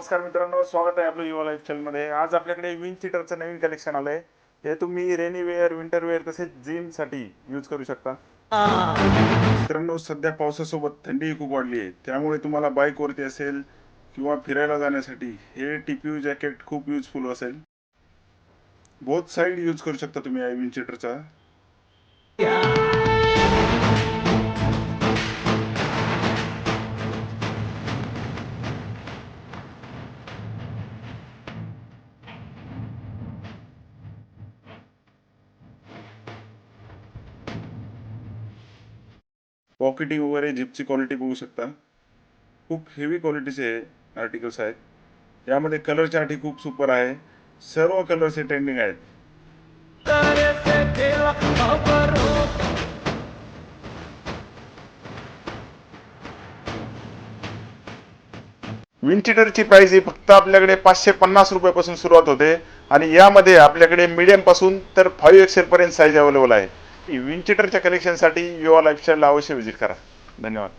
नमस्कार मित्रांनो, स्वागत आहे आपलं युवा लाईफ चॅनलमध्ये. आज आपल्याकडे विंड चिटरचं नवीन कलेक्शन आलंय. हे तुम्ही रेनी वेअर, विंटर वेअर तसेच जिम साठी यूज करू शकता. मित्रांनो, सध्या पावसासोबत थंडी खूप वाढली आहे, त्यामुळे तुम्हाला बाईक वरती असेल किंवा फिरायला जाण्यासाठी हे टीपीयू जॅकेट खूप युजफुल असेल. बोथ साइड यूज करू शकता तुम्ही या विंड चिटरचा. पॉकेटिंग वगैरे झिपची क्वालिटी बघू शकता. खूप हेवी क्वालिटीचे आर्टिकल्स आहेत. यामध्ये कलर चार्ट ही खूप सुपर आहे. सर्व कलर्स हे ट्रेंडिंग आहेत. विंड चिटरची प्राइस ही फक्त आपल्याकडे 550 रुपयापासून सुरुवात होते आणि यामध्ये आपल्याकडे मीडियम पासून तर 5XL पर्यंत साईज अवेलेबल आहे. विंड चिटरच्या कलेक्शनसाठी युवा लाईफस्टाईलला अवश्य व्हिजिट करा. धन्यवाद.